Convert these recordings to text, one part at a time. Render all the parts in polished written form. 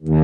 Good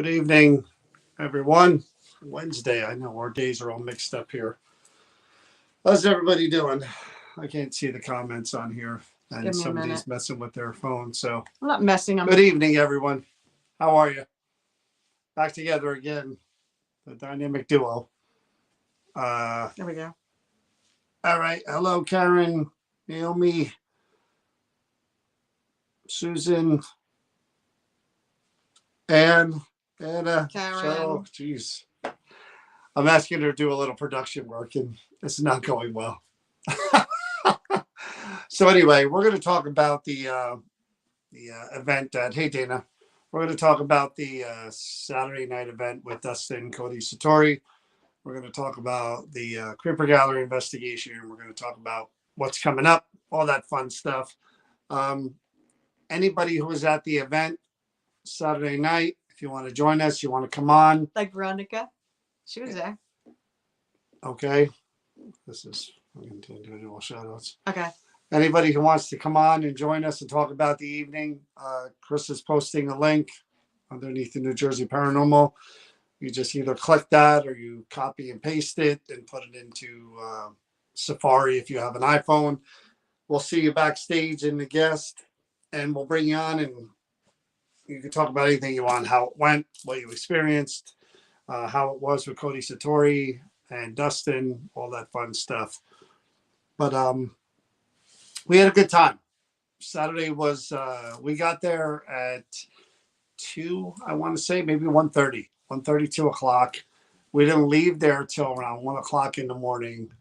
evening, everyone. Wednesday. I know our days are all mixed up here. How's everybody doing? I can't see the comments on here, and somebody's messing with their phone. So I'm not messing. Good evening, everyone. How are you? Back together again, the dynamic duo. There we go. All right. Hello, Karen, Naomi, Susan, Anna, Cheryl. Jeez. I'm asking her to do a little production work, and it's not going well. So anyway, we're going to talk about the event at, hey, Dana. We're going to talk about the Saturday night event with Dustin, Cody Satori. We're going to talk about the Creeper Gallery investigation. We're going to talk about what's coming up, all that fun stuff. Anybody who was at the event Saturday night, if you want to join us, you want to come on. Like Veronica, she was there. Okay. This is individual shout outs. Okay. Anybody who wants to come on and join us and talk about the evening, Chris is posting a link underneath the New Jersey Paranormal. You just either click that or you copy and paste it and put it into Safari if you have an iPhone. We'll see you backstage in the guest, and we'll bring you on, and you can talk about anything you want, how it went, what you experienced, how it was with Cody Satori and Dustin, all that fun stuff. But we had a good time. Saturday was, we got there at 2, I want to say, maybe 1:30, 2 o'clock. We didn't leave there till around 1 o'clock in the morning.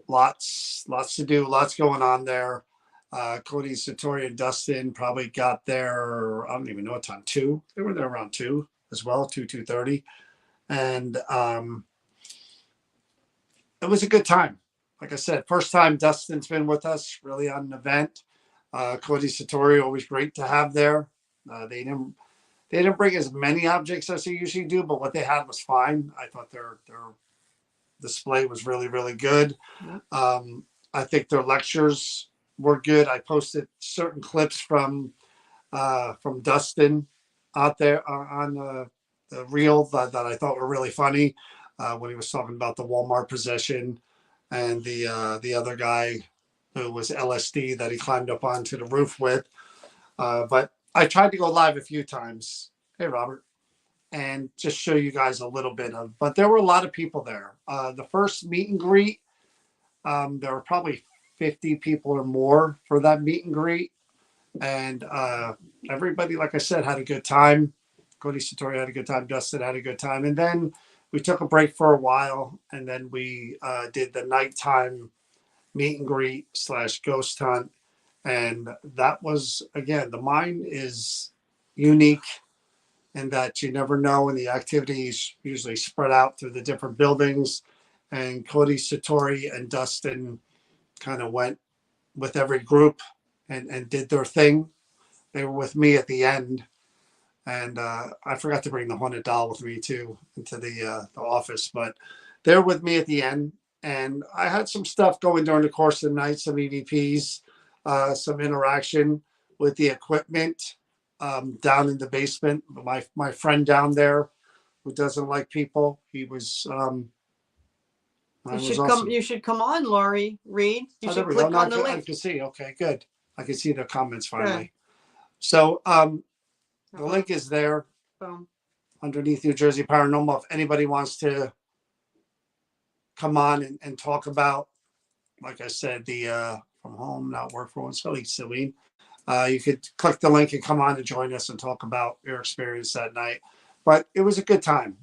Lots to do, lots going on there. Cody Satori and Dustin probably got there, I don't even know what time, 2. They were there around 2 as well, 2:30. And it was a good time. Like I said, first time Dustin's been with us really on an event. Cody Satori, always great to have there. They didn't bring as many objects as they usually do, but what they had was fine. I thought their display was really, really good. I think their lectures were good. I posted certain clips from Dustin out there on the reel that I thought were really funny when he was talking about the Walmart possession and the other guy who was LSD that he climbed up onto the roof with. But I tried to go live a few times. Hey, Robert. And just show you guys a little bit of, but there were a lot of people there. The first meet and greet, there were probably 50 people or more for that meet and greet. And everybody, like I said, had a good time. Cody Satori had a good time. Dustin had a good time. And then we took a break for a while, and then we did the nighttime meet and greet slash ghost hunt. And that was, again, the mine is unique in that you never know, and the activities usually spread out through the different buildings. And Cody Satori and Dustin kind of went with every group and did their thing. They were with me at the end, and I forgot to bring the haunted doll with me too into the office, but they're with me at the end. And I had some stuff going during the course of the night, some EVPs, some interaction with the equipment down in the basement. My friend down there who doesn't like people, he was You mine was should come. awesome. You should come on, Lori Reed. You Oh, there should we go. click Now on the I link. can see. Okay, good. I can see the comments Good. finally. So the Uh-oh. link is there Boom. underneath New Jersey Paranormal. If anybody wants to come on and talk about, like I said, the from home, not work for one, Celine. You could click the link and come on and join us and talk about your experience that night. But it was a good time.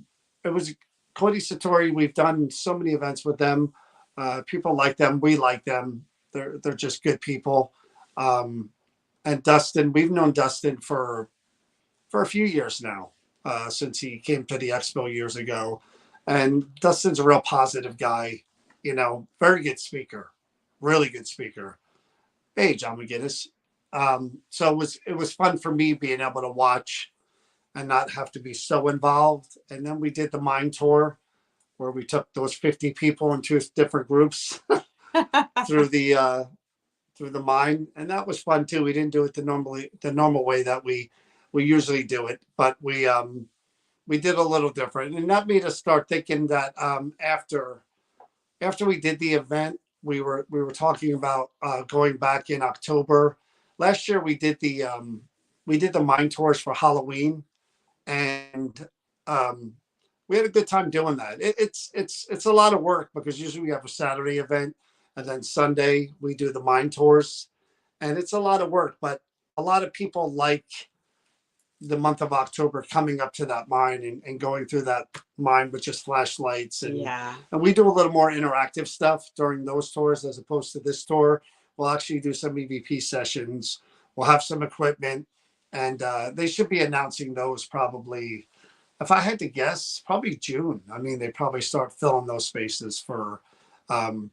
It was Cody Satori. We've done so many events with them. People like them. We like them. They're just good people. Um, and Dustin, we've known Dustin for a few years now, since he came to the expo years ago. And Dustin's a real positive guy, very good speaker, really good speaker. Hey, John McGinnis. So it was fun for me being able to watch and not have to be so involved. And then we did the mine tour where we took those 50 people into different groups through the mine, and that was fun too. We didn't do it the normal way that we usually do it, but we did a little different, and that made us start thinking that after we did the event, we were talking about going back in October. Last year we did the mine tours for Halloween, and um, we had a good time doing that. It's a lot of work because usually we have a Saturday event, and then Sunday we do the mine tours, and it's a lot of work. But a lot of people like the month of October coming up to that mine and going through that mine with just flashlights and we do a little more interactive stuff during those tours as opposed to this tour. We'll actually do some EVP sessions. We'll have some equipment, and they should be announcing those probably. If I had to guess, probably June. I mean, they probably start filling those spaces um,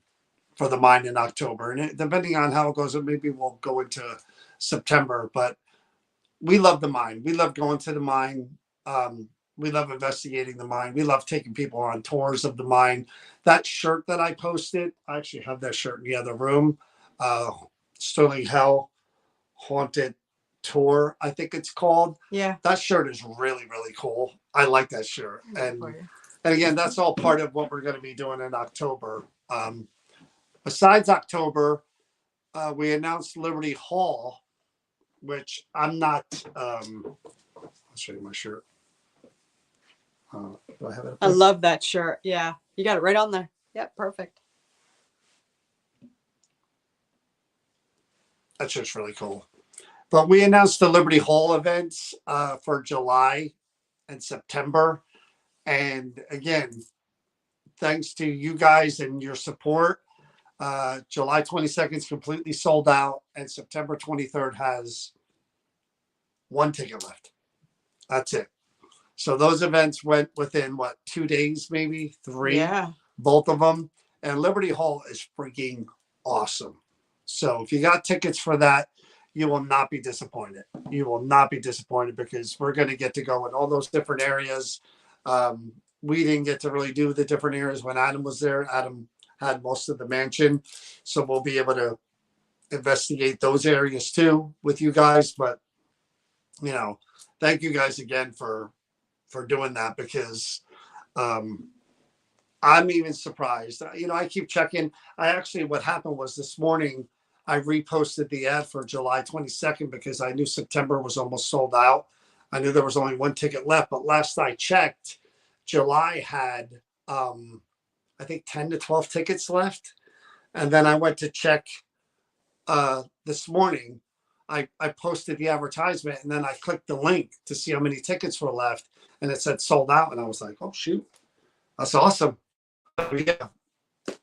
for the mine in October, and depending on how it goes, maybe we'll go into September. But we love the mine. We love going to the mine. We love investigating the mine. We love taking people on tours of the mine. That shirt that I posted, I actually have that shirt in the other room. Uh, Sterling Hell Haunted Tour, I think it's called. Yeah. That shirt is really, really cool. I like that shirt. And again, that's all part of what we're going to be doing in October. Besides October, we announced Liberty Hall, which I'm not. I'll show you my shirt. Do I have it? I love that shirt. Yeah, you got it right on there. Yep, perfect. That shirt's really cool. But we announced the Liberty Hall events for July and September. And again, thanks to you guys and your support, July 22nd is completely sold out, and September 23rd has one ticket left. That's it. So those events went within 2 days, maybe 3. Yeah. Both of them. And Liberty Hall is freaking awesome. So if you got tickets for that, you will not be disappointed. You will not be disappointed because we're going to get to go in all those different areas. We didn't get to really do the different areas when Adam was there. Adam had most of the mansion. So we'll be able to investigate those areas too with you guys. But, thank you guys again for doing that because I'm even surprised. I keep checking. What happened was this morning, I reposted the ad for July 22nd because I knew September was almost sold out. I knew there was only one ticket left, but last I checked, July had, I think 10 to 12 tickets left. And then I went to check this morning. I posted the advertisement, and then I clicked the link to see how many tickets were left, and it said sold out. And I was like, oh, shoot, that's awesome. Yeah,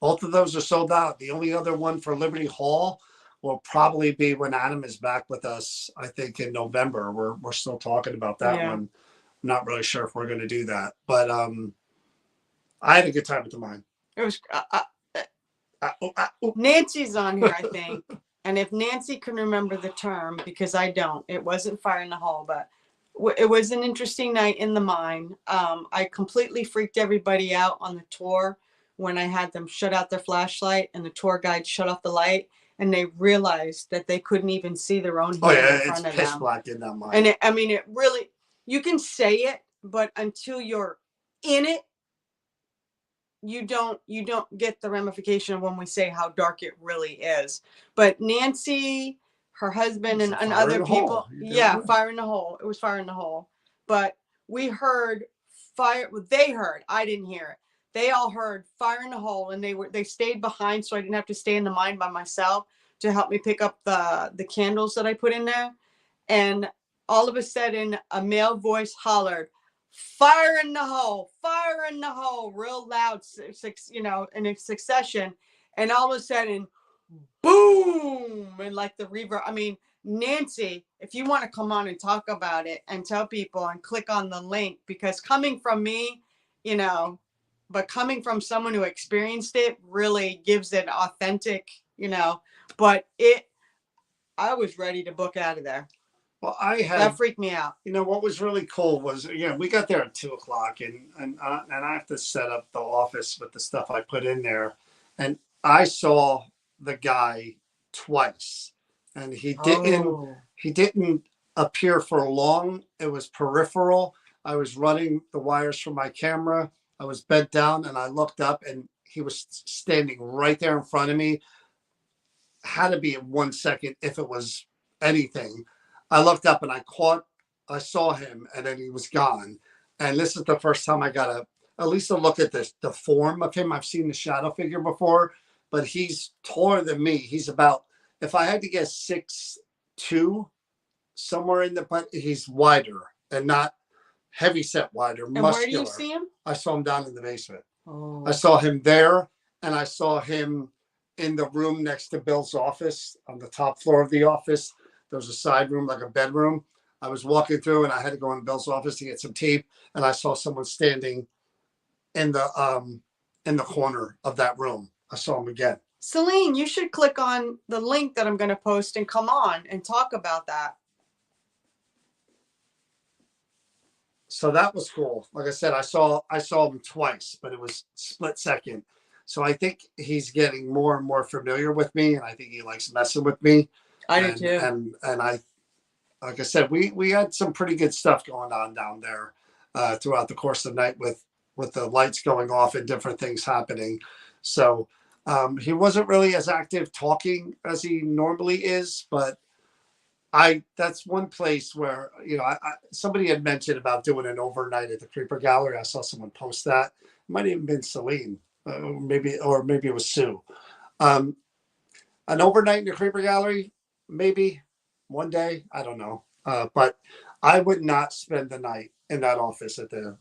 both of those are sold out. The only other one for Liberty Hall will probably be when Adam is back with us, I think in November. We're still talking about that one. I'm not really sure if we're going to do that, but I had a good time at the mine. It was Nancy's on here, I think. And if Nancy can remember the term, because I don't, it wasn't fire in the hole, but it was an interesting night in the mine. I completely freaked everybody out on the tour when I had them shut out their flashlight and the tour guide shut off the light, and they realized that they couldn't even see their own hand in front of them. Pitch black in that mine. And it really, you can say it, but until you're in it, you don't get the ramification of when we say how dark it really is. But Nancy, her husband, and other people, fire in the hole. It was fire in the hole. But we heard fire. They heard. I didn't hear it. They all heard fire in the hole, and they stayed behind, so I didn't have to stay in the mine by myself to help me pick up the candles that I put in there. And all of a sudden, a male voice hollered, "Fire in the hole, fire in the hole," real loud, in a succession. And all of a sudden, boom, and like the reverb. I mean, Nancy, if you want to come on and talk about it and tell people and click on the link, because coming from me, but coming from someone who experienced it really gives it authentic, but I was ready to book out of there. Well, that freaked me out. What was really cool was, we got there at 2:00, and I have to set up the office with the stuff I put in there, and I saw the guy twice, and he didn't appear for long. It was peripheral. I was running the wires from my camera. I was bent down, and I looked up, and he was standing right there in front of me. Had to be in 1 second if it was anything. I looked up and I saw him, and then he was gone. And this is the first time I got at least a look at the form of him. I've seen the shadow figure before, but he's taller than me. He's about, if I had to guess, 6'2", somewhere in but he's wider and not heavy set wider, and muscular. Where do you see him? I saw him down in the basement. Oh. I saw him there, and I saw him in the room next to Bill's office on the top floor of the office. There was a side room, like a bedroom. I was walking through, and I had to go in Bill's office to get some tape, and I saw someone standing in the corner of that room. I saw him again. Celine, you should click on the link that I'm going to post and come on and talk about that. So that was cool. Like I said, I saw him twice, but it was split second. So I think he's getting more and more familiar with me, and I think he likes messing with me. I do too. And I, like I said, we had some pretty good stuff going on down there throughout the course of the night with the lights going off and different things happening. So he wasn't really as active talking as he normally is, but that's one place where, somebody had mentioned about doing an overnight at the Creeper Gallery. I saw someone post that. It might have even been Celine, maybe it was Sue. An overnight in the Creeper Gallery, maybe one day, I don't know. But I would not spend the night in that office at the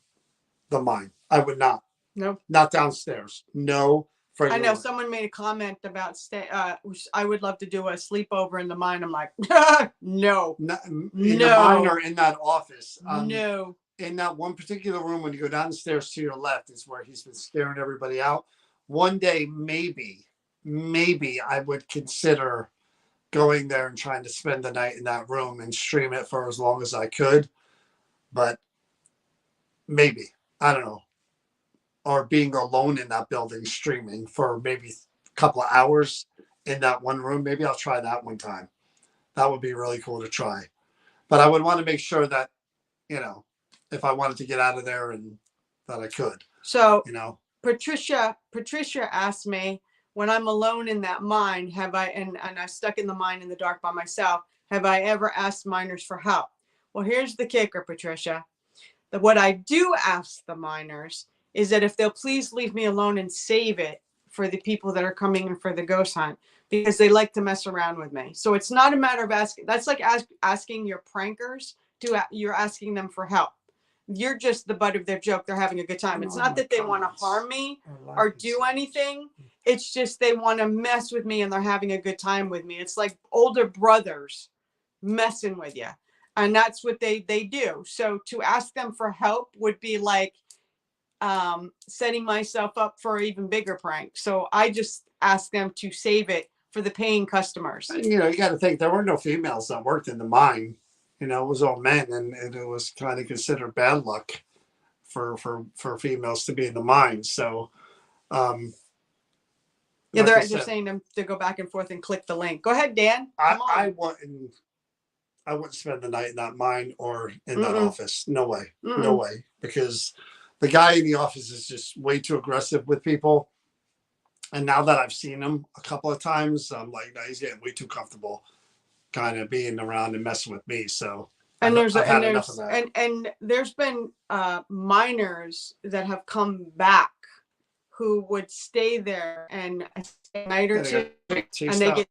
mine. I would not. No. Not downstairs. No. I know someone made a comment about I would love to do a sleepover in the mine. I'm like, no. In the mine or in that office. No. In that one particular room, when you go down the stairs to your left, is where he's been scaring everybody out. One day, maybe I would consider going there and trying to spend the night in that room and stream it for as long as I could. But maybe, I don't know. Or being alone in that building streaming for maybe a couple of hours in that one room. Maybe I'll try that one time. That would be really cool to try. But I would want to make sure that, if I wanted to get out of there, and that I could. So, Patricia asked me, when I'm alone in that mine, have I, and I'm stuck in the mine in the dark by myself, have I ever asked miners for help? Well, here's the kicker, Patricia. What I do ask the miners is that if they'll please leave me alone and save it for the people that are coming in for the ghost hunt. because they like to mess around with me. So it's not a matter of asking. That's like asking your prankers you're asking them for help. You're just the butt of their joke. They're having a good time. It's not that they want to harm me or do anything. It's just they want to mess with me and they're having a good time with me. It's like older brothers messing with you. And that's what they do. So to ask them for help would be like setting myself up for an even bigger prank. So I just ask them to save it for the paying customers. And, you got to think there were no females that worked in the mine. It was all men, and it was kind of considered bad luck for females to be in the mine. So, yeah, they're saying them to go back and forth and click the link. Go ahead, Dan. I wouldn't spend the night in that mine or in that office. No way. No way. Because the guy in the office is just way too aggressive with people. And now that I've seen him a couple of times, I'm like, no, he's getting way too comfortable kind of being around and messing with me. So and there's been miners that have come back who would stay there and a night or two, and they get.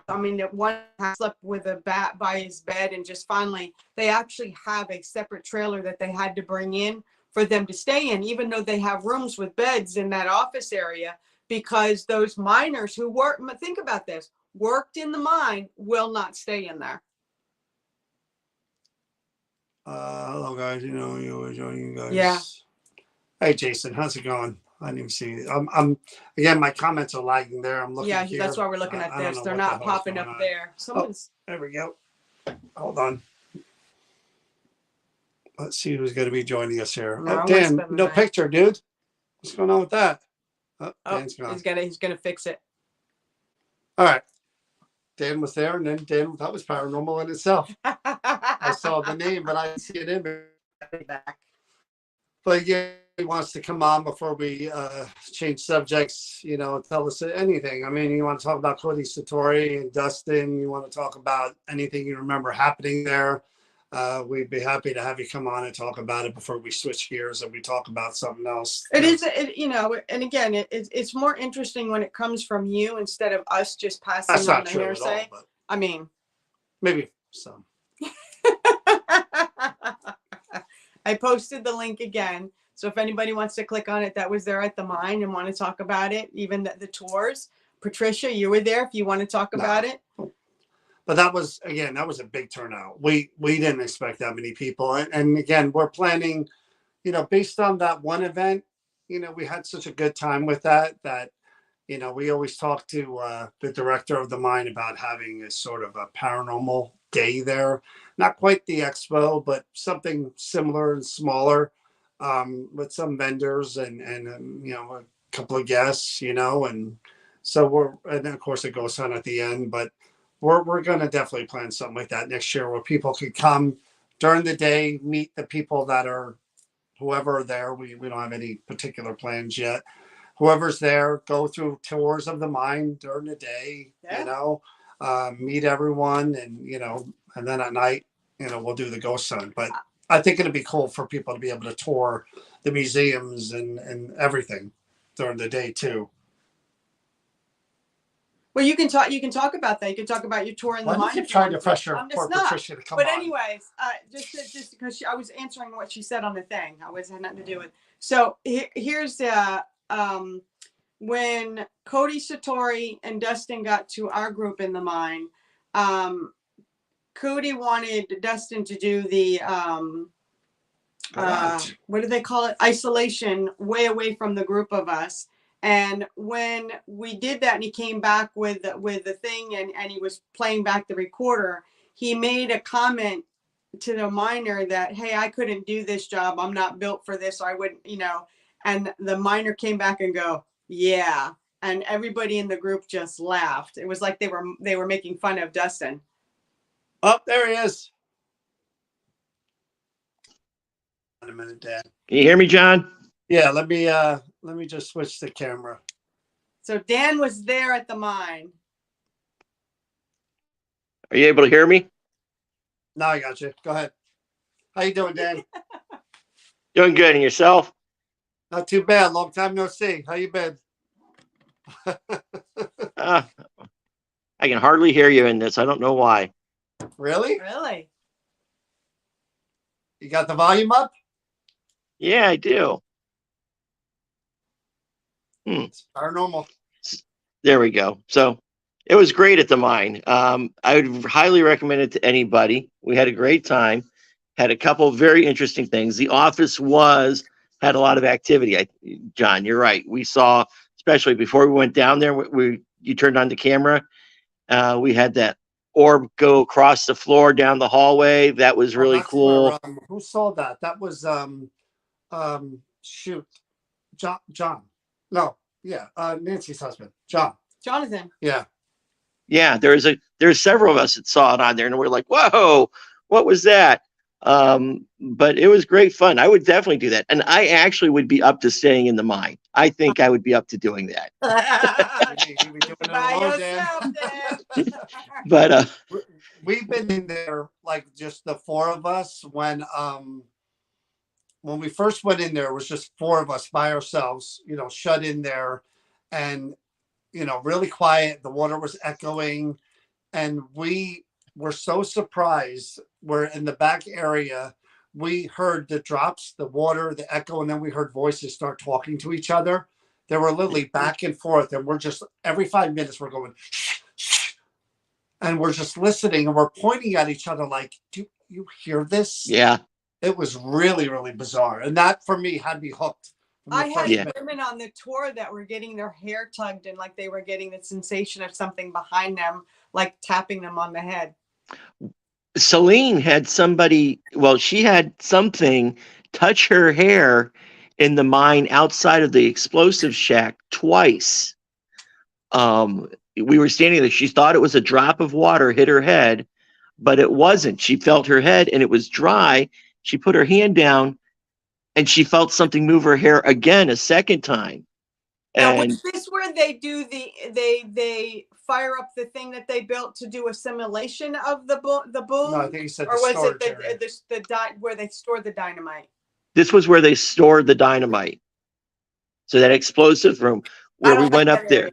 I mean, one slept with a bat by his bed, and just finally, they actually have a separate trailer that they had to bring in for them to stay in, even though they have rooms with beds in that office area, because those miners who think about this, worked in the mine will not stay in there. Hello guys, you always join you guys. Yeah. Hey Jason, how's it going? I didn't even see it. I'm again, my comments are lagging there. I'm looking. Yeah, that's why we're looking at this. They're not popping up there. There we go. Hold on. Let's see who's going to be joining us here. No, Dan, no picture, dude. What's going on with that? Dan's gone. He's gonna fix it. All right. Dan was there, and then Dan, that was paranormal in itself. I saw the name, but I didn't see an image back. But yeah, he wants to come on before we change subjects, tell us anything. I mean, you want to talk about Cody Satori and Dustin, you want to talk about anything you remember happening there. We'd be happy to have you come on and talk about it before we switch gears and we talk about something else. And again, it's more interesting when it comes from you instead of us just passing That's on not the true hearsay. at all, I mean, maybe some. I posted the link again. So if anybody wants to click on it, that was there at the mine and want to talk about it, even the tours. Patricia, you were there if you want to talk about it. But that was a big turnout. We didn't expect that many people. And again, we're planning, based on that one event, we had such a good time with that, we always talk to the director of the mine about having a sort of a paranormal day there. Not quite the expo, but something similar and smaller, with some vendors and a couple of guests, and so and then of course it goes on at the end, but we're going to definitely plan something like that next year where people could come during the day, meet the people that are whoever are there. We don't have any particular plans yet. Whoever's there, go through tours of the mine during the day, meet everyone, and then at night, we'll do the ghost hunt. But I think it'd be cool for people to be able to tour the museums and everything during the day too. Well, you can talk about that. You can talk about your tour in the mine. Keep trying to pressure for Patricia to come But on. anyways, just because I was answering what she said on the thing, had nothing to do with. So here's when Cody Satori and Dustin got to our group in the mine. Cody wanted Dustin to do the what do they call it? Isolation, way away from the group of us. And when we did that and he came back with the thing and he was playing back the recorder, he made a comment to the miner that, hey, I couldn't do this job. I'm not built for this. So I wouldn't, and the miner came back and go, yeah. And everybody in the group just laughed. It was like they were making fun of Dustin. Oh, there he is. In a minute, Dad. Can you hear me, John? Yeah, let me just switch the camera. So Dan was there at the mine. Are you able to hear me? No, I got you. Go ahead. How you doing, Dan? Doing good. And yourself? Not too bad. Long time no see. How you been? I can hardly hear you in this. I don't know why. Really? Really? You got the volume up? Yeah, I do. It's paranormal. There we go. So it was great at the mine. I would highly recommend it to anybody. We had a great time. Had a couple of very interesting things. The office had a lot of activity. John, you're right. We saw, especially before we went down there, you turned on the camera. We had that orb go across the floor down the hallway. That was Oh, really that's where, cool. who saw that? That was, shoot, John. No, yeah, Nancy's husband, John. Jonathan. Yeah. Yeah, there's several of us that saw it on there, and we're like, whoa, what was that? But it was great fun. I would definitely do that, and I actually would be up to staying in the mine. I think I would be up to doing that. You be doing it By alone, yourself, Dan. Dan. But We've been in there, like just the four of us, when we first went in there, it was just four of us by ourselves, shut in there, and really quiet. The water was echoing, and we were so surprised. We're in the back area. We heard the drops, the water, the echo, and then we heard voices start talking to each other. They were literally back and forth, and we're just every 5 minutes we're going, shh, shh, and we're just listening, and we're pointing at each other like, "Do you hear this?" yeah, It was really, really bizarre, and that for me had me hooked. I had Yeah. women on the tour that were getting their hair tugged and like they were getting the sensation of something behind them, like tapping them on the head. Celine had somebody. Well, she had something touch her hair in the mine outside of the explosive shack twice. We were standing there. She thought it was a drop of water hit her head, but it wasn't. She felt her head and it was dry. She put her hand down and she felt something move her hair again a second time. Now, And was this where they do they fire up the thing that they built to do a simulation of the boom? No, I think you said or the was storage it area. where they store the dynamite? this was where they stored the dynamite. So that explosive room I where we don't like went that up there.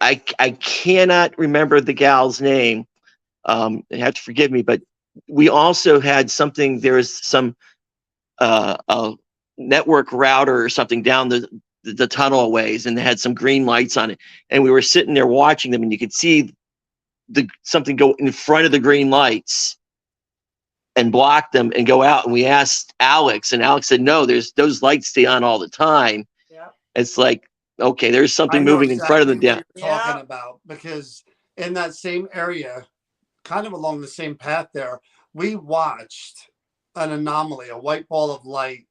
area. I cannot remember the gal's name. You have to forgive me, but we also had something. There was some a network router or something down the tunnel a ways, and they had some green lights on it. And we were sitting there watching them, and you could see something go in front of the green lights and block them and go out. And we asked Alex, and Alex said, "No, there's those lights stay on all the time." Yeah. It's like, okay, there's I something know moving in front of exactly them. what you're Yeah. talking about, because in that same area, kind of along the same path there, we watched an anomaly, a white ball of light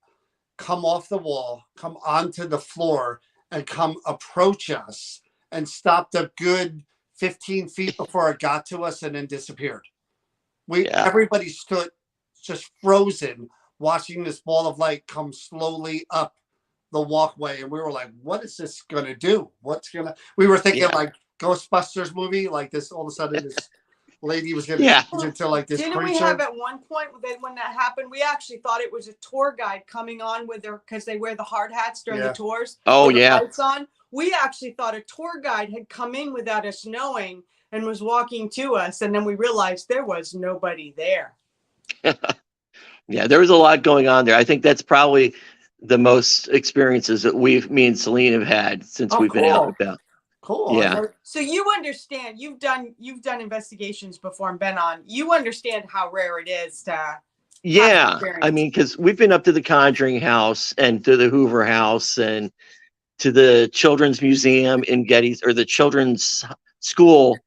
come off the wall, come onto the floor, and come approach us and stopped a good 15 feet before it got to us and then disappeared. Yeah. Everybody stood just frozen watching this ball of light come slowly up the walkway, and we were like, what is this gonna do? We were thinking Yeah. like Ghostbusters movie, like this all of a sudden this lady was gonna Yeah. change into like this Didn't creature. we have at one point that when that happened, we actually thought it was a tour guide coming on with their, because they wear the hard hats during the tours. Oh, with the yeah. lights on. We actually thought a tour guide had come in without us knowing and was walking to us, and then we realized there was nobody there. Yeah, there was a lot going on there. I think that's probably the most experiences that me and Celine have had since we've been out and about. Cool. Yeah. So you understand, you've done investigations before and been on, you understand how rare it is to Yeah. I mean, because we've been up to the Conjuring House and to the Hoover House and to the Children's Museum in or the Children's School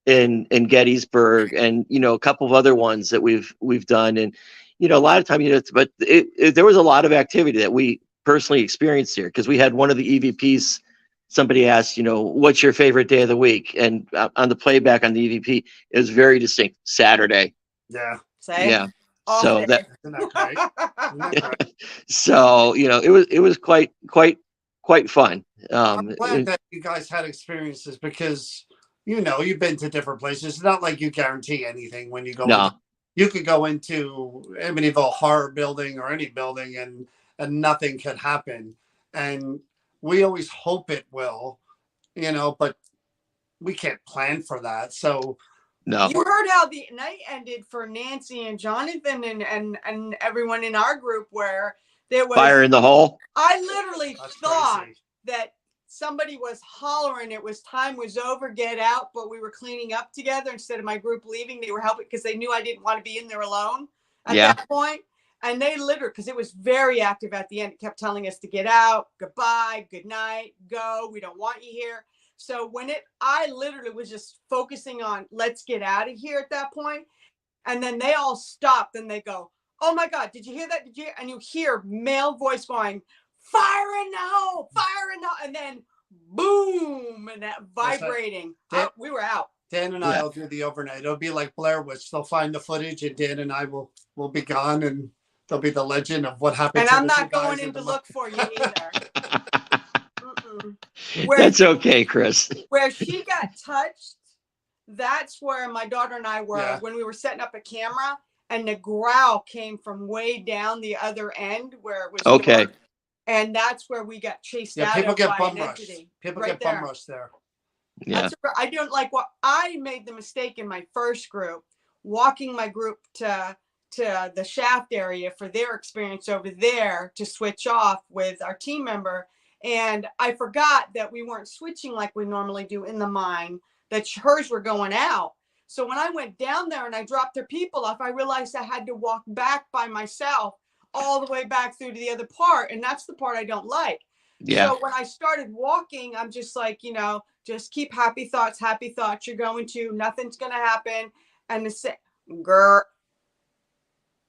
in Gettysburg, and a couple of other ones that we've done. And a lot of time, but there was a lot of activity that we personally experienced here, because we had one of the EVPs. Somebody asked, what's your favorite day of the week? And on the playback on the EVP, it was very distinct. Saturday. Yeah. Yeah. Off So day. Isn't that great? Isn't that great? so it was quite fun. I'm glad that you guys had experiences, because you've been to different places. It's not like you guarantee anything when you go. No. You could go into Amityville Horror Building or any building, and nothing could happen. And we always hope it will, but we can't plan for that. So No. You heard how the night ended for Nancy and Jonathan and everyone in our group, where there was Fire in the hole. I literally that's thought crazy. that somebody was hollering time was over, get out, but we were cleaning up together instead of my group leaving. They were helping because they knew I didn't want to be in there alone at that point. And they literally, because it was very active at the end, it kept telling us to get out, goodbye, good night, go, we don't want you here. So I literally was just focusing on let's get out of here at that point. And then they all stopped and they go, oh my God, did you hear that? Did you? And you hear male voice going, fire in the hole, fire in the hole. And then boom, and that vibrating. We were out. Dan and I will do the overnight. It'll be like Blair Witch. They'll find the footage and Dan and I will be gone and there'll be the legend of what happened. And to I'm the not two going guys in to look for you either. That's okay, Chris. Where she got touched, that's where my daughter and I were when we were setting up a camera, and the growl came from way down the other end where it was okay dark, and that's where we got chased out people of get by bum an rushed. entity. People right get bum rushed there. I don't like what I made the mistake in my first group, walking my group to the shaft area for their experience over there to switch off with our team member. And I forgot that we weren't switching like we normally do in the mine, that hers were going out. So when I went down there and I dropped their people off, I realized I had to walk back by myself all the way back through to the other part. And that's the part I don't like. So when I started walking, I'm just like, just keep happy thoughts. You're going to, nothing's going to happen. And grr,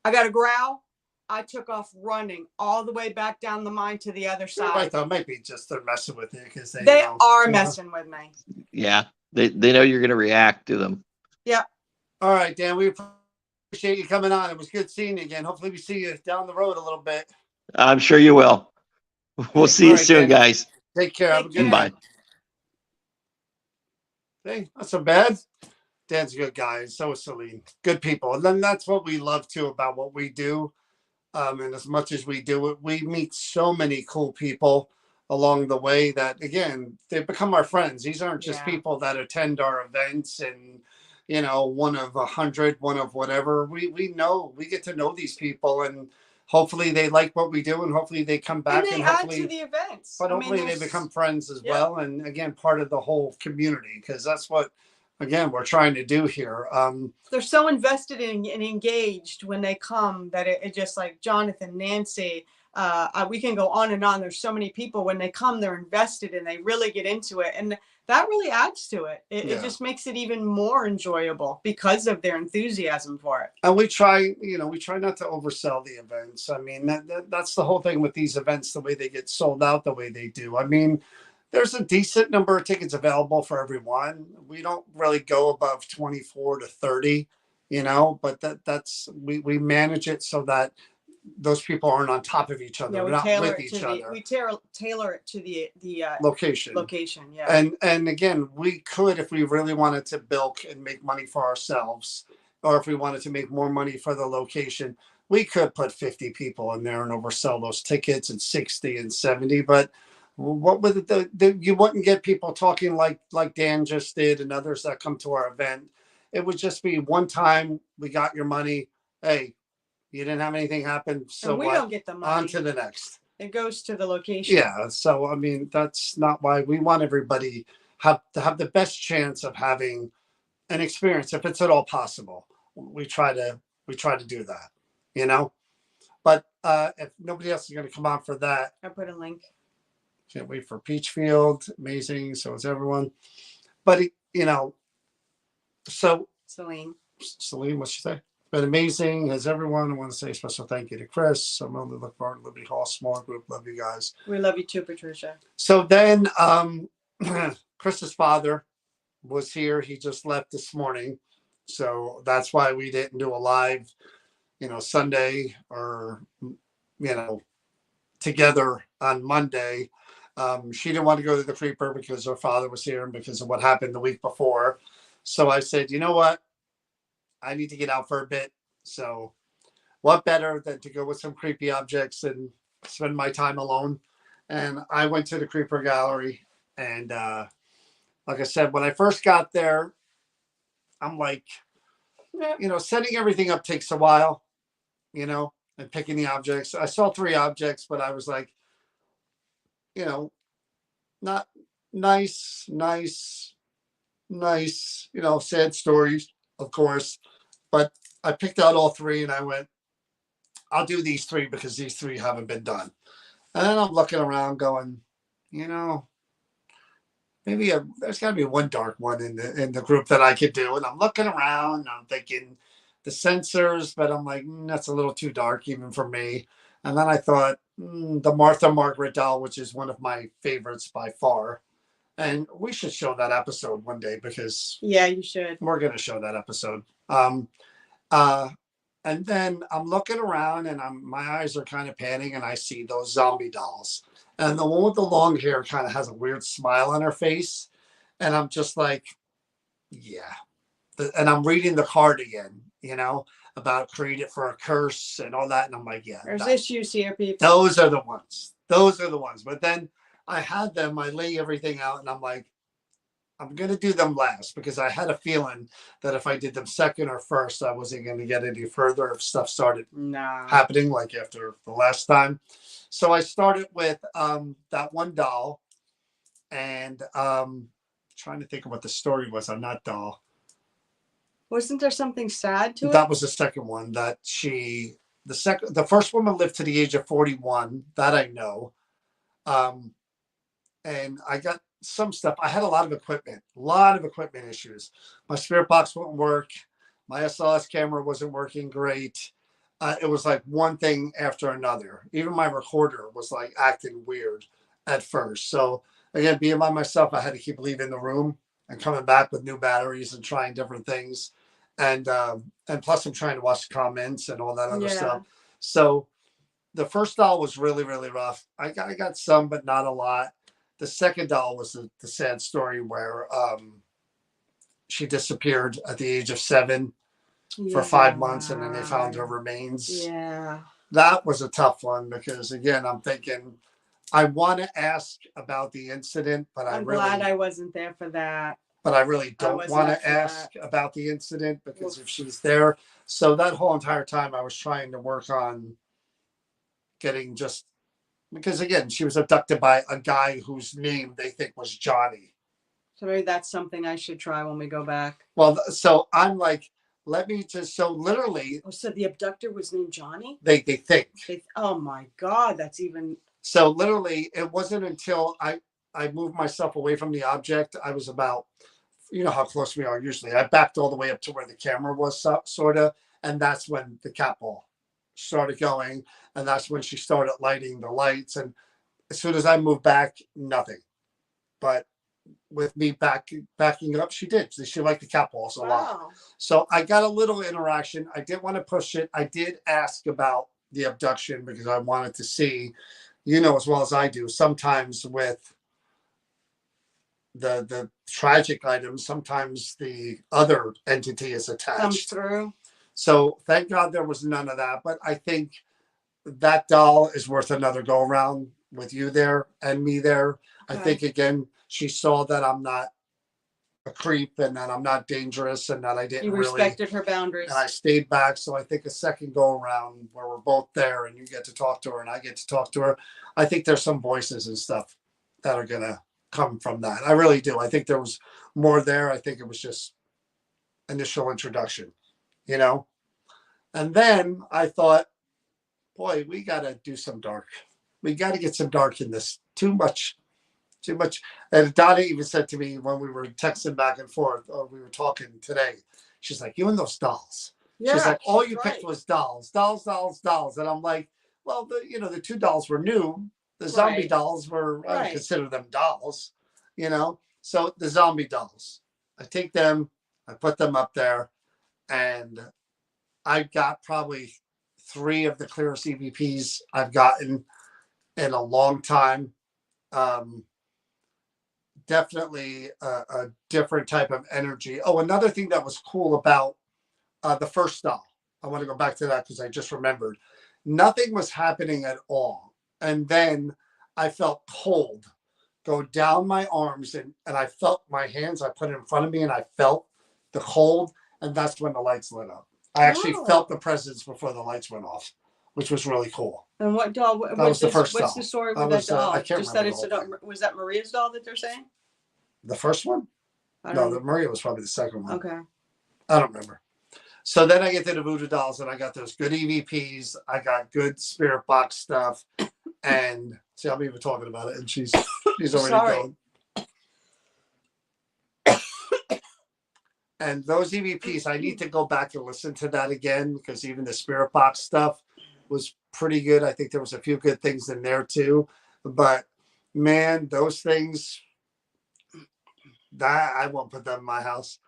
I got a growl. I took off running all the way back down the mine to the other side. Right, though, maybe just they're messing with you because they are messing with me. Yeah, they know you're going to react to them. Yeah. All right, Dan, we appreciate you coming on. It was good seeing you again. Hopefully we see you down the road a little bit. I'm sure you will. We'll see you soon, Dan. guys. Take care. Have a good Bye. Hey, not so bad. Dan's a good guy, and so is Celine. Good people. And then that's what we love too about what we do. And as much as we do it, we meet so many cool people along the way that, again, they become our friends. These aren't just people that attend our events and, one of 100, one of whatever. We know, we get to know these people, and hopefully they like what we do, and hopefully they come back and hopefully add to the events. But hopefully they become friends as well. And again, part of the whole community, because that's what, again, we're trying to do here. They're so invested in and engaged when they come that it just like Jonathan, Nancy, we can go on and on. There's so many people when they come, they're invested and they really get into it. And that really adds to it. It just makes it even more enjoyable because of their enthusiasm for it. And we try not to oversell the events. I mean, that's the whole thing with these events, the way they get sold out, the way they do. I mean, there's a decent number of tickets available for everyone. We don't really go above 24 to 30, but that's we manage it so that those people aren't on top of each other, not with each other. We tailor it to the location. Yeah. And again, we could, if we really wanted to bilk and make money for ourselves, or if we wanted to make more money for the location, we could put 50 people in there and oversell those tickets and 60 and 70. But what would you wouldn't get people talking like Dan just did and others that come to our event. It would just be one time, we got your money. Hey, you didn't have anything happen, so and we don't get the money. On to the next. It goes to the location. Yeah, so I mean, that's not why we want everybody to have the best chance of having an experience, if it's at all possible. We try to do that, But if nobody else is going to come on for that, I put a link. Can't wait for Peachfield. Amazing. So is everyone. But so Celine, what'd she say? Been amazing. As everyone, I want to say a special thank you to Chris. I'm only look forward to Liberty Hall, small group. Love you guys. We love you too, Patricia. So then Chris's father was here. He just left this morning. So that's why we didn't do a live, Sunday or, together on Monday. She didn't want to go to the creeper because her father was here and because of what happened the week before. So I said, you know what? I need to get out for a bit. So what better than to go with some creepy objects and spend my time alone? And I went to the creeper gallery and like I said, when I first got there, I'm like, setting everything up takes a while, and picking the objects. I saw 3 objects, but I was like, you know, not nice, nice, nice, sad stories, of course. But I picked out all 3 and I went, I'll do these 3 because these 3 haven't been done. And then I'm looking around going, you know, maybe there's got to be one dark one in the group that I could do. And I'm looking around and I'm thinking the sensors, but I'm like, that's a little too dark even for me. And then I thought the Martha Margaret doll, which is one of my favorites by far. And we should show that episode one day because yeah, you should. We're going to show that episode. Uh, and then I'm looking around and my eyes are kind of panning and I see those zombie dolls. And the one with the long hair kind of has a weird smile on her face. And I'm just like, yeah. And I'm reading the card again, about created for a curse and all that. And I'm like, yeah. There's issues here, people. Those are the ones. Those are the ones. But then I had them, I lay everything out and I'm like, I'm going to do them last because I had a feeling that if I did them second or first, I wasn't going to get any further if stuff started happening like after the last time. So I started with that one doll and trying to think of what the story was on that doll. Wasn't there something sad to it? That was the second one that the first woman lived to the age of 41. That I know. And I got some stuff. I had a lot of equipment issues. My spirit box wouldn't work. My SLS camera wasn't working great. It was like one thing after another. Even my recorder was like acting weird at first. So again, being by myself, I had to keep leaving the room and coming back with new batteries and trying different things. And plus I'm trying to watch the comments and all that other stuff. So the first doll was really, really rough. I got some, but not a lot. The second doll was the sad story where she disappeared at the age of 7 for 5 months, and then they found her remains. Yeah. That was a tough one because, again, I'm thinking I want to ask about the incident, but I'm glad I wasn't there for that. But I really don't want to ask about the incident because if she's there. So that whole entire time I was trying to work on getting just because, again, she was abducted by a guy whose name they think was Johnny. So maybe that's something I should try when we go back. Well, so I'm like, let me just, so literally. Oh, so the abductor was named Johnny? They think. Oh my God, that's even. So literally, it wasn't until I moved myself away from the object. I was about, you know how close we are usually. I backed all the way up to where the camera was, sort of. And that's when the cat ball started going. And that's when she started lighting the lights. And as soon as I moved back, nothing. But with me backing up, she did. She liked the cat balls a lot. So I got a little interaction. I didn't want to push it. I did ask about the abduction because I wanted to see, as well as I do, sometimes with the tragic items, sometimes the other entity is attached. Comes through. So thank God there was none of that. But I think that doll is worth another go around with you there and me there. Okay. I think, again, she saw that I'm not a creep and that I'm not dangerous and that I didn't really. You respected her boundaries. And I stayed back. So I think a second go around where we're both there and you get to talk to her and I get to talk to her. I think there's some voices and stuff that are going to come from that. I really do. I think there was more there. I think it was just initial introduction, And then I thought, boy, we got to do some dark. We got to get some dark in this. Too much. And Donna even said to me when we were texting back and forth, or we were talking today, she's like, you and those dolls. Yeah, she's like, all you picked was dolls. And I'm like, well, the 2 dolls were new. The zombie dolls were, I don't consider them dolls, So the zombie dolls, I take them, I put them up there, and I got probably 3 of the clearest EVPs I've gotten in a long time. Definitely a different type of energy. Oh, another thing that was cool about the first doll. I want to go back to that because I just remembered. Nothing was happening at all. And then I felt cold go down my arms, and I felt my hands. I put it in front of me, and I felt the cold, and that's when the lights lit up. I actually felt the presence before the lights went off, which was really cool. And what doll? That was the first What's doll. the story with that doll? I can't Just that remember it's was that Maria's doll that they're saying? the first one. No, the Maria was probably the second one. Okay. I don't remember. So then I get to the voodoo dolls, and I got those good EVPs. I got good spirit box stuff, and see, I'm even talking about it, and she's already going. And those EVPs, I need to go back and listen to that again, because even the spirit box stuff was pretty good. I think there was a few good things in there too, but man, those things, that I won't put them in my house.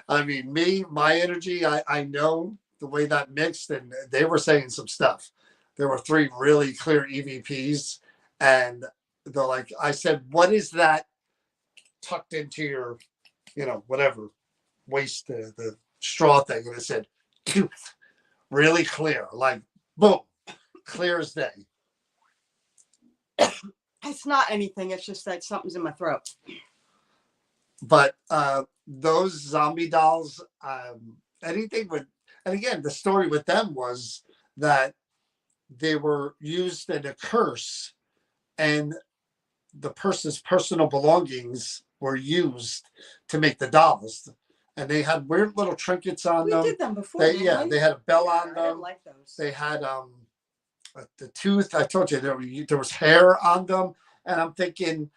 I mean, my energy, I know the way that mixed, and they were saying some stuff. There were 3 really clear EVPs, and they're like, I said, what is that tucked into your, whatever, waist, the straw thing? And it said, tooth, really clear, like, boom, clear as day. It's not anything. It's just that something's in my throat. But those zombie dolls, anything with, and again, the story with them was that they were used in a curse, and the person's personal belongings were used to make the dolls. And they had weird little trinkets on them. We did them before. They had a bell on them. I didn't like those. They had the tooth. I told you there was hair on them, and I'm thinking,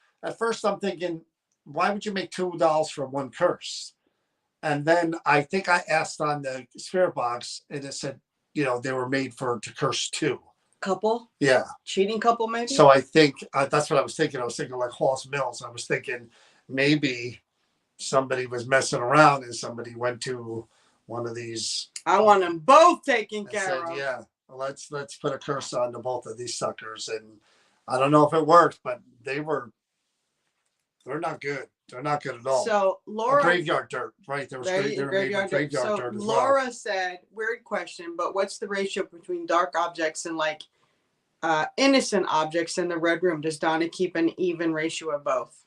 why would you make 2 dolls from one curse? And then I think I asked on the spirit box, and it said, they were made to curse 2. Couple? Yeah. Cheating couple, maybe? So I think that's what I was thinking. I was thinking like Hoss Mills. I was thinking maybe somebody was messing around and somebody went to one of these. I want them both taken care said, of. Yeah, let's put a curse on to both of these suckers. And I don't know if it worked, but they're not good. They're not good at all. So Laura, graveyard dirt, right? There was graveyard dirt as Laura well. said, weird question, but what's the ratio between dark objects and like innocent objects in the red room? Does Donna keep an even ratio of both?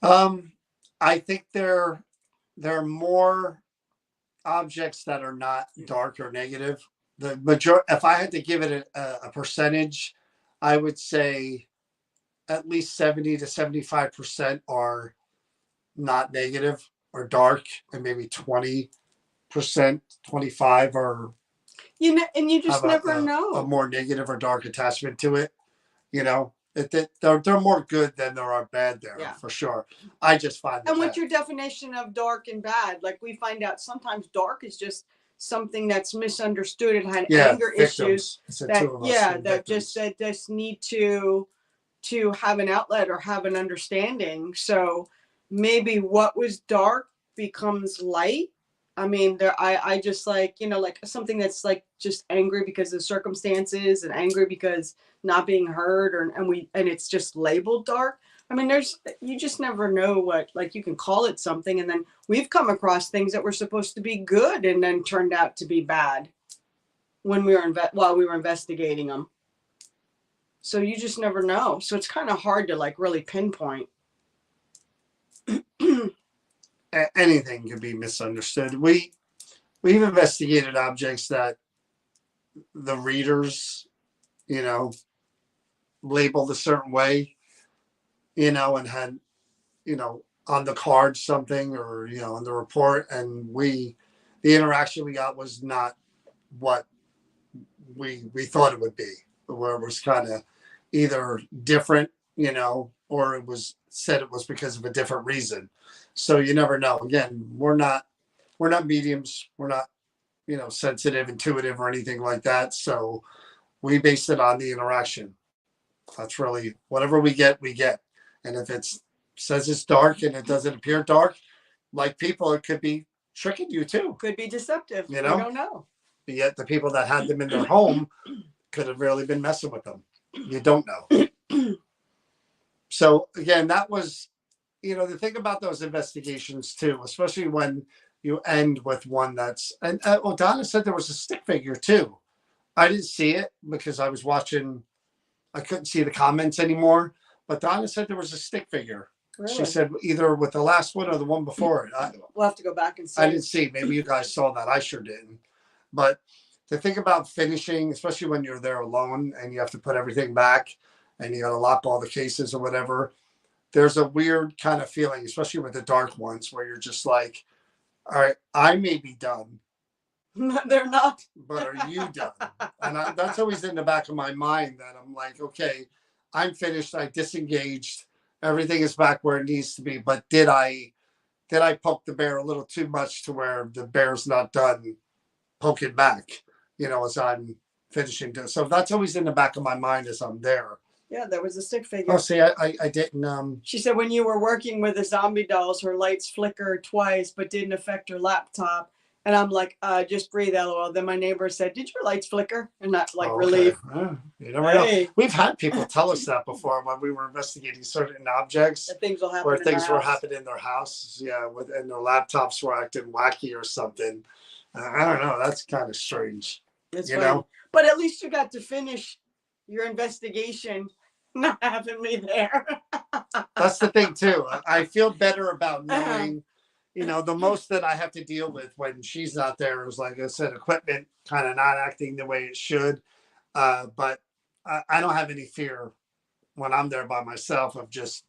I think there are more objects that are not dark or negative. The majority, if I had to give it a percentage, I would say at least 70 to 75% are not negative or dark, and maybe 20%, 25 are, and you just never know, a more negative or dark attachment to it. They're more good than there are bad there, for sure. I just find that. And what's your definition of dark and bad? Like, we find out sometimes dark is just something that's misunderstood and had anger issues that just need to have an outlet or have an understanding. So maybe what was dark becomes light. I mean, I just like, like something that's like just angry because of circumstances and angry because not being heard, and it's just labeled dark. I mean, you just never know what, like, you can call it something, and then we've come across things that were supposed to be good and then turned out to be bad when while we were investigating them. So you just never know. So it's kind of hard to like really pinpoint. Anything can be misunderstood. We've investigated objects that the readers, labeled a certain way, and had, on the card something, or, in the report, and the interaction we got was not what we thought it would be, where it was kind of either different, or it was said it was because of a different reason. So you never know. Again, we're not mediums. We're not, sensitive, intuitive, or anything like that. So we base it on the interaction. That's really whatever we get. And if it says it's dark and it doesn't appear dark, like people, it could be tricking you too. Could be deceptive. You don't know. Yet the people that had them in their home could have really been messing with them. You don't know. So again, that was, the thing about those investigations too, especially when you end with one that's, and Donna said there was a stick figure too. I didn't see it because I was watching I couldn't see the comments anymore. But Donna said there was a stick figure. Really? She said either with the last one or the one before it. We'll have to go back and see. I didn't see. Maybe you guys saw that. I sure didn't. But the thing about finishing, especially when you're there alone and you have to put everything back and you got to lock all the cases or whatever, there's a weird kind of feeling, especially with the dark ones, where you're just like, all right, I may be done. They're not. But are you done? And that's always in the back of my mind that I'm like, okay, I'm finished. I disengaged. Everything is back where it needs to be. But did I poke the bear a little too much to where the bear's not done poking back, as I'm finishing. So that's always in the back of my mind as I'm there. Yeah, there was a stick figure. Oh, see, I didn't. She said when you were working with the zombie dolls, her lights flickered twice, but didn't affect her laptop. And I'm like, just breathe, LOL. Then my neighbor said, did your lights flicker? And not like relief. You never know. We've had people tell us that before when we were investigating certain objects. That things will happen. Where things were happening in their house. Yeah, and their laptops were acting wacky or something. I don't know. That's kind of strange. It's funny. But at least you got to finish your investigation, not having me there. That's the thing, too. I feel better about knowing. The most that I have to deal with when she's not there is, like I said, equipment kind of not acting the way it should. But I don't have any fear when I'm there by myself of just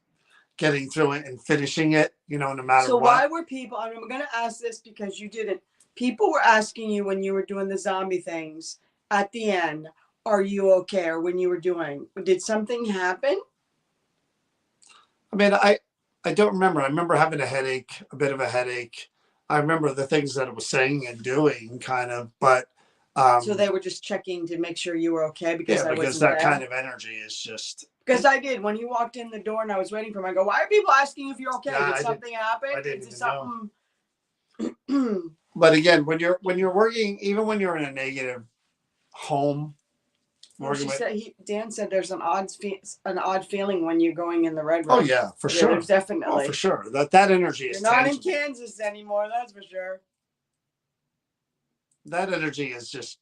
getting through it and finishing it, no matter what. So why were people, I'm going to ask this because you didn't, people were asking you when you were doing the zombie things at the end, are you okay? Or when you were doing, did something happen? I mean, I don't remember. I remember having a bit of a headache. I remember the things that it was saying and doing kind of, but. So they were just checking to make sure you were okay because that kind of energy is just. Because I did. When he walked in the door and I was waiting for him, I go, why are people asking if you're okay? Did something happen? I didn't Did something. But again, when you're working, even when you're in a negative home. Dan said there's an odd feeling when you're going in the red room. Oh yeah, for sure. There's definitely. Oh, for sure. That energy is. You're not in Kansas anymore. That's for sure. That energy is just,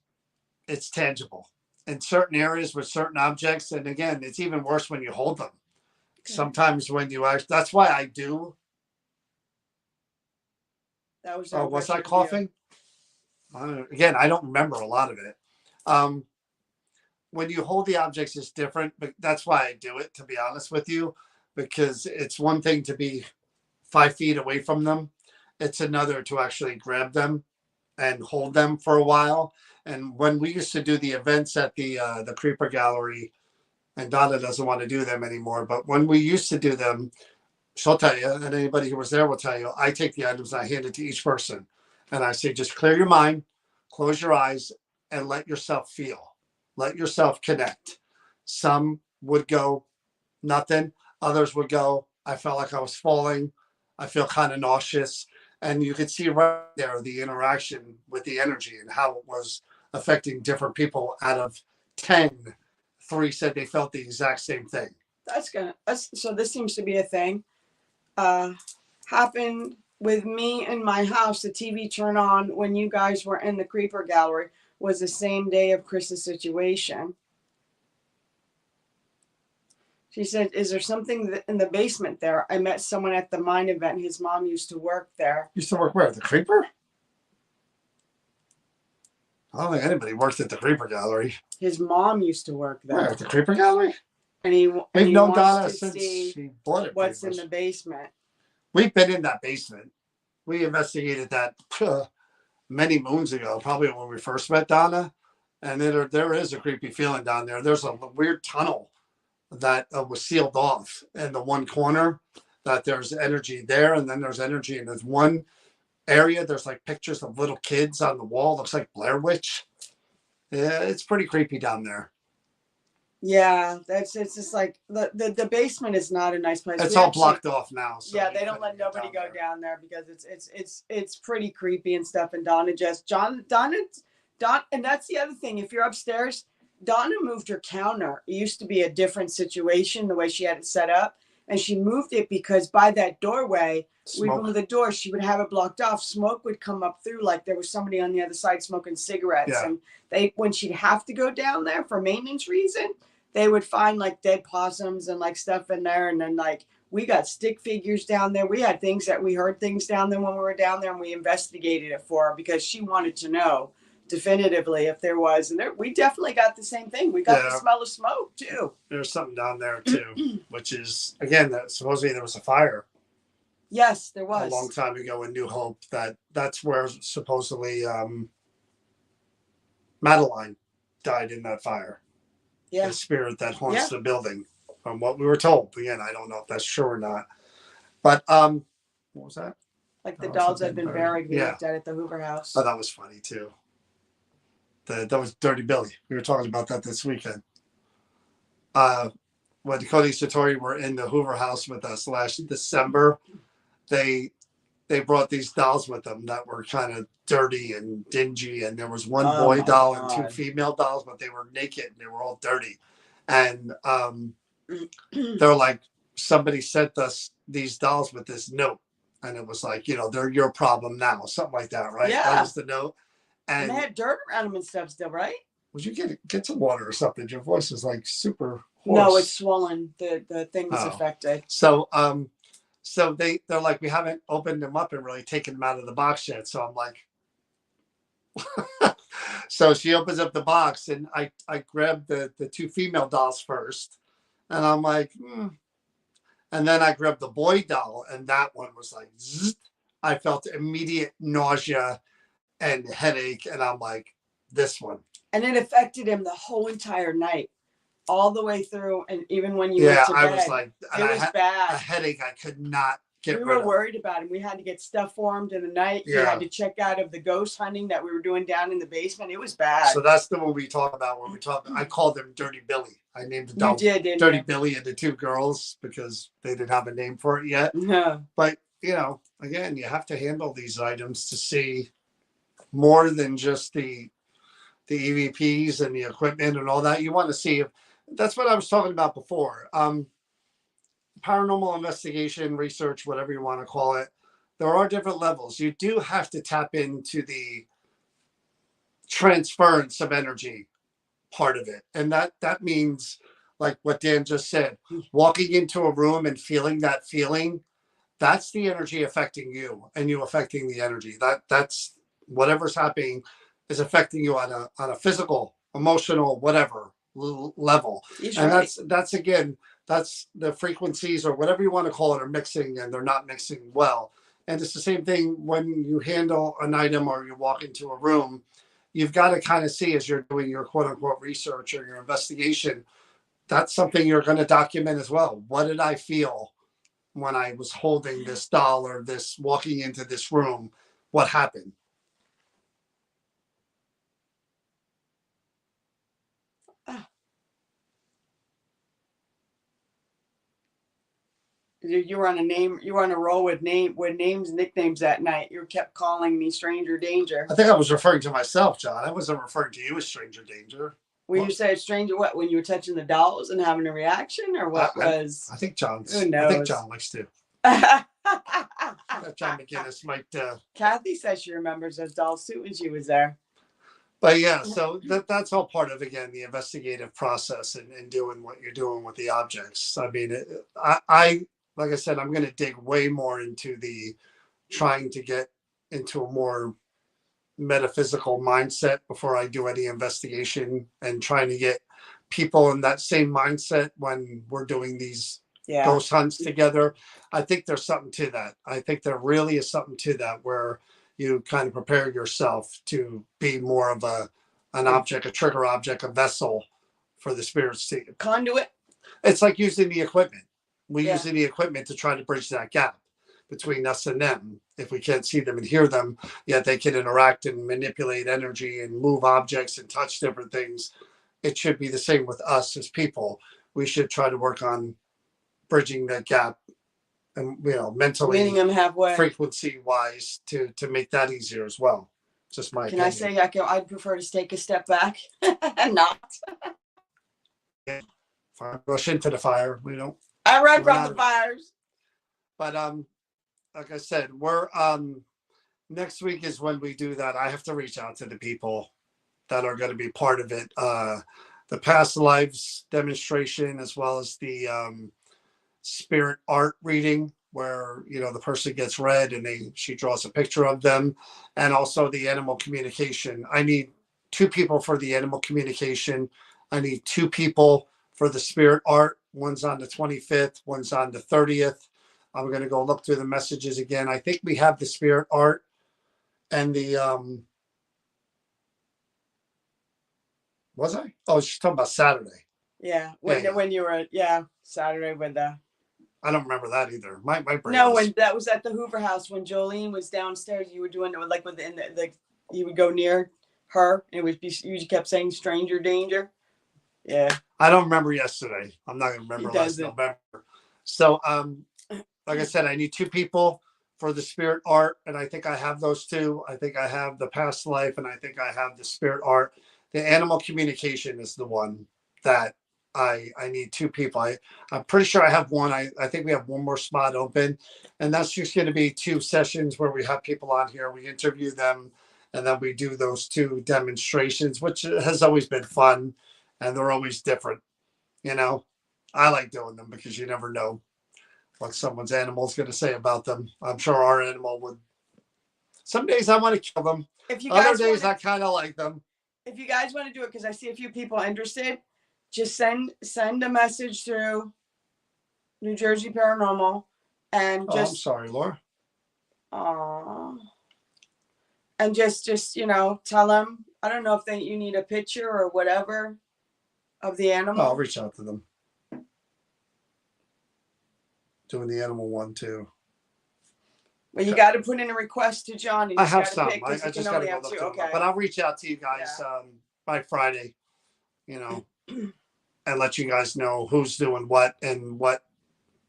it's tangible in certain areas with certain objects. And again, it's even worse when you hold them. Okay. Sometimes when you actually, that's why I do. That was. Was I coughing? Again, I don't remember a lot of it. When you hold the objects, it's different, but that's why I do it, to be honest with you, because it's one thing to be 5 feet away from them. It's another to actually grab them and hold them for a while. And when we used to do the events at the Creeper Gallery, and Donna doesn't want to do them anymore, but when we used to do them, she'll tell you, and anybody who was there will tell you, I take the items and I hand it to each person. And I say, just clear your mind, close your eyes, and let yourself feel. Let yourself connect. Some would go, nothing. Others would go, I felt like I was falling. I feel kind of nauseous. And you could see right there the interaction with the energy and how it was affecting different people. Out of 10, 3 said they felt the exact same thing. So this seems to be a thing. Happened with me in my house. The TV turned on when you guys were in the Creeper Gallery. Was the same day of Chris's situation. She said, is there something in the basement there? I met someone at the mine event. His mom used to work there. Used to work where? At the Creeper? I don't think anybody worked at the Creeper Gallery. His mom used to work there. Where, at the Creeper Gallery? We've known Donna since she bought it. What's in the basement? We've been in that basement. We investigated that many moons ago, probably when we first met Donna. And there is a creepy feeling down there. There's a weird tunnel that was sealed off in the one corner, that there's energy there. And then there's energy in this one area. There's like pictures of little kids on the wall. Looks like Blair Witch. Yeah, it's pretty creepy down there. Yeah, it's just like the basement is not a nice place. It's all blocked off now. So yeah, they don't let nobody go down there because it's pretty creepy and stuff. And Donna, and that's the other thing. If you're upstairs, Donna moved her counter. It used to be a different situation the way she had it set up, and she moved it because by that doorway, we opened the door, she would have it blocked off. Smoke would come up through like there was somebody on the other side smoking cigarettes. Yeah. And when she'd have to go down there for maintenance reason, they would find like dead possums and like stuff in there. And then like we got stick figures down there. We had things that we heard things down there when we were down there, and we investigated it for her because she wanted to know definitively if there was. And there, we definitely got the same thing. We got the smell of smoke too. There's something down there too, which is, again, that supposedly there was a fire. Yes, there was. A long time ago in New Hope. That's where supposedly Madeline died in that fire. Yeah. The spirit that haunts the building, from what we were told. Again, I don't know if that's true or not. But what was that? Like the dolls had been buried. We looked at the Hoover House. Oh, that was funny too. That was Dirty Billy. We were talking about that this weekend. When Cody Satori were in the Hoover House with us last December, they brought these dolls with them that were kind of dirty and dingy, and there was one boy doll and two female dolls, but they were naked and they were all dirty. And they're like, somebody sent us these dolls with this note, and it was like, they're your problem now, something like that, right? Yeah, that was the note. And they had dirt around them and stuff still, right? Would you get some water or something? Your voice is like super hoarse. No, it's swollen. The thing was affected. So so they're like, we haven't opened them up and really taken them out of the box yet. So I'm like, so she opens up the box, and I grabbed the two female dolls first, and I'm like, and then I grabbed the boy doll, and that one was like, zzz. I felt immediate nausea and headache, and I'm like, this one. And it affected him the whole entire night, all the way through, and even when you went to bed. I was like, it was bad. A headache I could not get rid of. We were worried about him. We had to get stuff formed in the night. We had to check out of the ghost hunting that we were doing down in the basement. It was bad. So that's the one we talk about when we talk. I called him Dirty Billy. I named the dog Dirty Billy and the two girls because they didn't have a name for it yet. No. But, again, you have to handle these items to see more than just the EVPs and the equipment and all that. You want to see if that's what I was talking about before. Paranormal investigation, research, whatever you want to call it. There are different levels. You do have to tap into the transference of energy part of it. And that means, like what Dan just said, walking into a room and feeling that feeling, that's the energy affecting you and you affecting the energy. That's whatever's happening is affecting you on a physical, emotional, whatever level. And that's again, that's the frequencies or whatever you want to call it are mixing, and they're not mixing well. And it's the same thing when you handle an item or you walk into a room. You've got to kind of see, as you're doing your quote unquote research or your investigation, that's something you're going to document as well. What did I feel when I was holding this doll or this walking into this room? What happened? You were on a roll with names, nicknames that night. You kept calling me Stranger Danger. I think I was referring to myself, John. I wasn't referring to you as Stranger Danger. When you said Stranger, what? When you were touching the dolls and having a reaction, or what was? I think John's. Who knows? I think John likes to. John McGinnis might. Kathy says she remembers those dolls too when she was there. But yeah, so that's all part of, again, the investigative process and doing what you're doing with the objects. I mean, I like I said, I'm going to dig way more into the trying to get into a more metaphysical mindset before I do any investigation, and trying to get people in that same mindset when we're doing these ghost hunts together. I think there's something to that. I think there really is something to that, where you kind of prepare yourself to be more of an object, a trigger object, a vessel for the spirits to conduit. It's like using the equipment. We're using the equipment to try to bridge that gap between us and them. If we can't see them and hear them, yet they can interact and manipulate energy and move objects and touch different things. It should be the same with us as people. We should try to work on bridging that gap, and mentally, meeting them halfway, frequency wise, to make that easier as well. Just my opinion. I say I'd prefer to take a step back and not rush into the fire. We don't. I run from the fires. But like I said, we're next week is when we do that. I have to reach out to the people that are going to be part of it. the past lives demonstration, as well as the spirit art reading, where the person gets read and she draws a picture of them, and also the animal communication. I need 2 people for the animal communication. I need 2 people for the spirit art. One's on the 25th, one's on the 30th. I'm going to go look through the messages again. I think we have the spirit art and the was I? Oh, she's talking about Saturday. Yeah, when you were Saturday with the. I don't remember that either. My brain. No, when that was at the Hoover House, when Jolene was downstairs, you were doing it like within the you would go near her, and it would be you kept saying stranger danger. Yeah. I don't remember yesterday. I'm not gonna remember last November. So like I said, I need 2 people for the spirit art, and I think I have those 2. I think I have the past life, and I think I have the spirit art. The animal communication is the one that I need 2 people. I'm pretty sure I have one. I think we have one more spot open, and that's just going to be 2 sessions where we have people on here. We interview them, and then we do those 2 demonstrations, which has always been fun, and they're always different. I like doing them because you never know what someone's animal is going to say about them. I'm sure our animal would. Some days I want to kill them. Other days I kind of like them. If you guys want to do it, because I see a few people interested, just send a message through New Jersey Paranormal, and just. I'm sorry, Laura. And just tell them. I don't know if you need a picture or whatever of the animal. I'll reach out to them. Doing the animal one too. Well, you got to put in a request to John. I have some. I just got to go look them. But I'll reach out to you guys by Friday, and let you guys know who's doing what and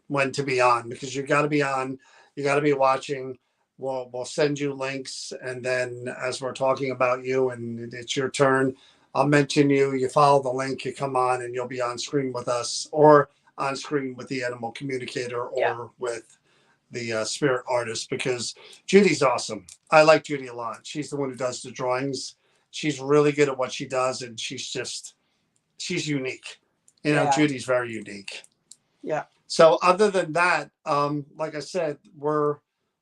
when to be on, because you got to be on. You got to be watching. We'll send you links, and then as we're talking about you and it's your turn, I'll mention you. You follow the link, you come on, and you'll be on screen with us, or on screen with the animal communicator, or with the spirit artist, because Judy's awesome. I like Judy a lot. She's the one who does the drawings. She's really good at what she does, and she's unique. Judy's very unique. Yeah. So other than that, like I said,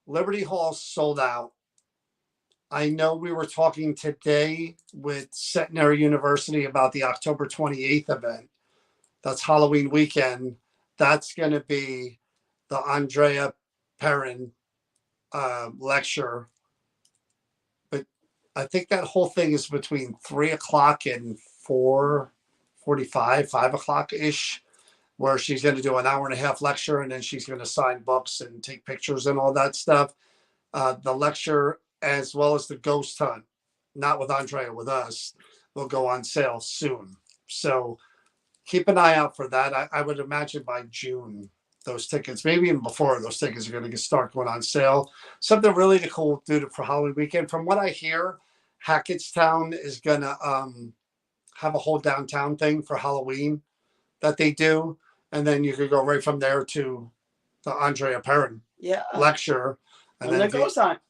Liberty Hall sold out. I know we were talking today with Centenary University about the October 28th event. That's Halloween weekend. That's going to be the Andrea Perrin lecture. But I think that whole thing is between 3:00 and 4:45, 5:00-ish, where she's going to do an hour-and-a-half lecture, and then she's going to sign books and take pictures and all that stuff. The lecture, as well as the ghost hunt, not with Andrea, with us, will go on sale soon. So keep an eye out for that. I would imagine by June, those tickets, maybe even before, those tickets are going to start going on sale. Something really cool to do for Halloween weekend. From what I hear, Hackettstown is going to have a whole downtown thing for Halloween that they do. And then you could go right from there to the Andrea Perrin lecture. And then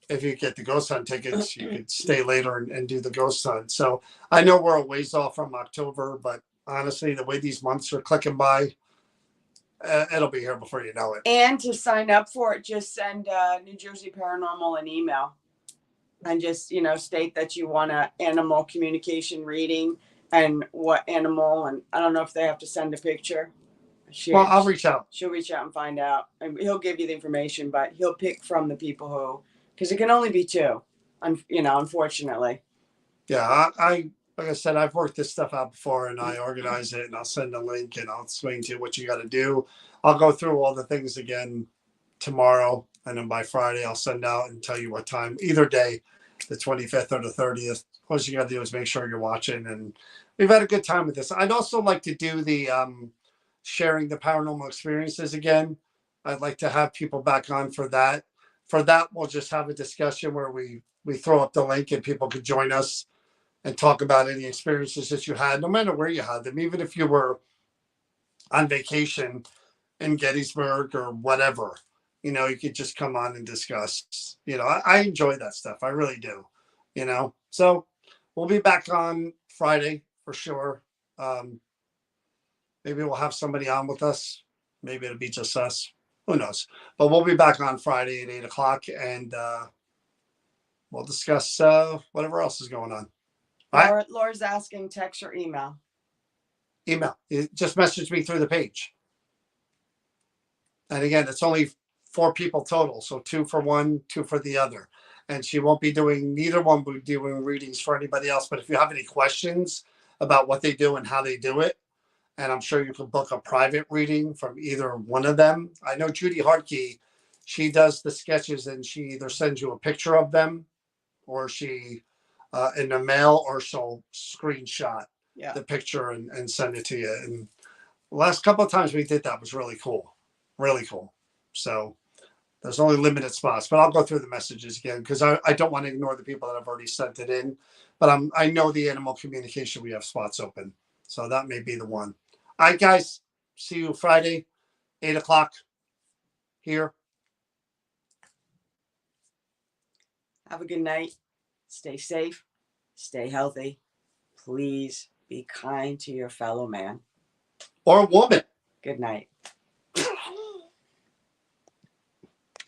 if you get the ghost hunt tickets, you could stay later and do the ghost hunt. So I know we're a ways off from October, but honestly, the way these months are clicking by, it'll be here before you know it. And to sign up for it, just send New Jersey Paranormal an email, and just state that you want an animal communication reading and what animal. And I don't know if they have to send a picture. I'll reach out. She'll reach out and find out, and he'll give you the information. But he'll pick from the people who, because it can only be 2, unfortunately. Yeah, like I said, I've worked this stuff out before, and I organize it, and I'll send a link, and I'll explain to you what you got to do. I'll go through all the things again tomorrow, and then by Friday I'll send out and tell you what time, either day, the 25th or the 30th. What you got to do is make sure you're watching, and we've had a good time with this. I'd also like to do the sharing the paranormal experiences again. I'd like to have people back on for that. For that, we'll just have a discussion where we throw up the link and people could join us and talk about any experiences that you had, no matter where you had them, even if you were on vacation in Gettysburg or whatever, you could just come on and discuss. I enjoy that stuff. I really do, So we'll be back on Friday for sure. Maybe we'll have somebody on with us. Maybe it'll be just us. Who knows? But we'll be back on Friday at 8 o'clock, and we'll discuss whatever else is going on. All right? Laura's asking text or email. Email. Just message me through the page. And again, it's only 4 people total. So 2 for one, 2 for the other. And she won't be doing, neither one will be doing readings for anybody else. But if you have any questions about what they do and how they do it, and I'm sure you can book a private reading from either one of them. I know Judy Hartkey, she does the sketches and she either sends you a picture of them or she in the mail, or she'll screenshot the picture and send it to you. And the last couple of times we did that was really cool. Really cool. So there's only limited spots, but I'll go through the messages again because I don't want to ignore the people that have already sent it in. But I know the animal communication, we have spots open. So that may be the one. All right, guys. See you Friday, 8 o'clock here. Have a good night. Stay safe. Stay healthy. Please be kind to your fellow man or woman. Good night.